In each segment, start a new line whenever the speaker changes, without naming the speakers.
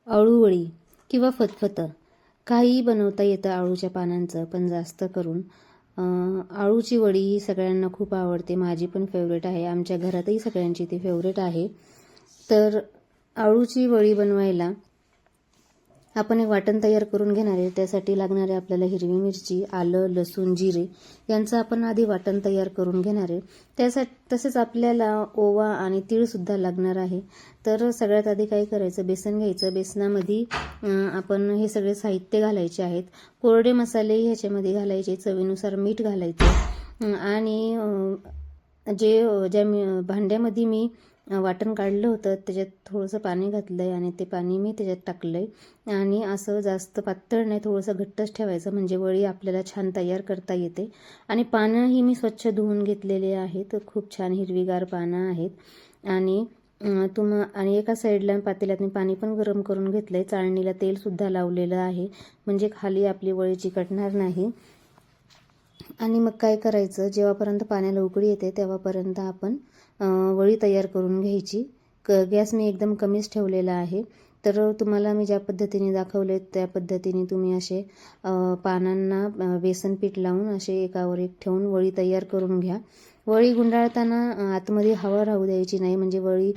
अळूवडी किंवा फतफतं काहीही बनवता येतं अळूच्या पानांचं, पण जास्त करून अळूची वडी ही सगळ्यांना खूप आवडते. माझी पण फेवरेट आहे, आमच्या घरातही सगळ्यांची ती फेवरेट आहे. तर अळूची वडी बनवायला आपण एक वाटण तयार करून घेणार आहे. त्यासाठी लागणारे आपल्याला हिरवी मिरची, आलं, लसूण, जिरे यांचं आपण आधी वाटण तयार करून घेणार आहे. त्यासाठी तसेच आपल्याला ओवा आणि तीळसुद्धा लागणार आहे. तर सगळ्यात आधी काय करायचं, बेसन घ्यायचं. बेसनामध्ये आपण हे सगळे साहित्य घालायचे आहेत. कोरडे मसाले ह्याच्यामध्ये घालायचे, चवीनुसार मीठ घालायचं आणि ज्या भांड्यामध्ये मी वाटण काढलं होतं त्याच्यात थोडंसं पाणी घातलं आहे आणि ते पाणी मी त्याच्यात टाकलं आहे. आणि असं जास्त पातळ नाही, थोडंसं घट्टच ठेवायचं, म्हणजे वडी आपल्याला छान तयार करता येते. आणि पानंही मी स्वच्छ धुवून घेतलेले आहेत, खूप छान हिरवीगार पानं आहेत. आणि आणि एका साईडला पातेल्यात मी पाणी पण गरम करून घेतलं आहे. चाळणीला तेलसुद्धा लावलेलं आहे, म्हणजे खाली आपली वडी चिकटणार नाही. आणि मग काय करायचं, जेव्हापर्यंत पाण्याला उकळी येते तेव्हापर्यंत आपण वडी तयार करून घ्यायची. गॅस मी एकदम कमीच ठेवलेला आहे. तर तुम्हाला मी ज्या पद्धतीने दाखवले त्या पद्धतीने तुम्ही असे पानांना बेसन पीठ लावून असे एकावर एक ठेवून वडी तयार करून घ्या. वडी गुंडाळताना आतमध्ये हवा राहू द्यायची नाही, म्हणजे वडी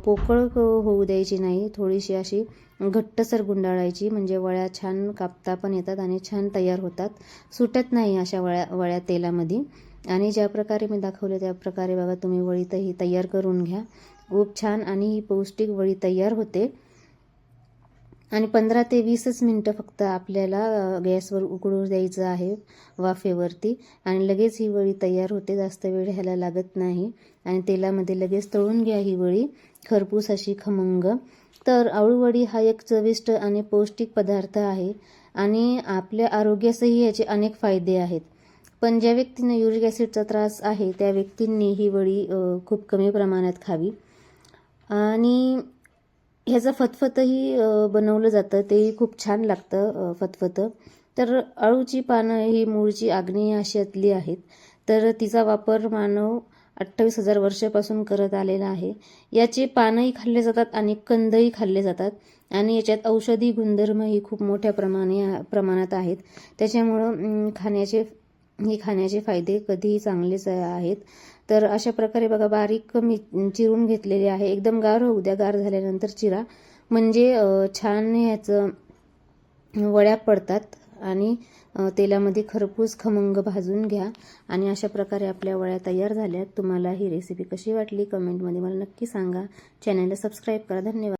पोकळ होऊ द्यायची नाही. थोडीशी अशी घट्टसर गुंडाळायची, म्हणजे वड्या छान कापता पण येतात आणि छान तयार होतात, सुटत नाही अशा वड्या तेलामध्ये. आणि ज्या प्रकारे मी दाखवले त्या प्रकारे बघा तुम्ही वडी तयार करून घ्या. खूप छान आणि ही पौष्टिक वडी तयार होते. आणि 15 ते 20 मिनटं फक्त आपल्याला गॅसवर उकळू द्यायचं आहे वाफेवरती, आणि लगेच ही वडी तयार होते. जास्त वेळ ह्याला लागत नाही आणि तेलामध्ये लगेच तळून घ्या ही वडी, खरपूस अशी खमंग. तर अळूवडी हा एक चविष्ट आणि पौष्टिक पदार्थ आहे आणि आपल्या आरोग्यासही याचे अनेक फायदे आहेत. पण ज्या व्यक्तींना युरिक ॲसिडचा त्रास आहे त्या व्यक्तींनी ही वडी खूप कमी प्रमाणात खावी. आणि ह्याचं फतफतही बनवलं जातं, तेही खूप छान लागतं फतफतं. तर अळूची पानं ही मूळची आग्नेय आशियातली आहेत. तर तिचा वापर मानव 28,000 वर्षापासून करत आलेला आहे. याचे पानंही खाल्ले जातात आणि कंदही खाल्ले जातात आणि याच्यात औषधी गुणधर्मही खूप मोठ्या प्रमाणात आहेत. त्याच्यामुळं खाण्याचे फायदे कधीही चांगलेच आहेत. तर अशा प्रकारे बघा बारीक मी चिरून घेतलेले आहे. एकदम गार होऊ द्या, गार झाल्यानंतर चिरा, म्हणजे छान ह्याचं वड्या पडतात आणि तेलामध्ये खरपूस खमंग भाजून घ्या. आणि अशा प्रकारे आपल्या वड्या तयार झाल्यात. तुम्हाला ही रेसिपी कशी वाटली कमेंटमध्ये मला नक्की सांगा. चॅनलला सबस्क्राईब करा. धन्यवाद.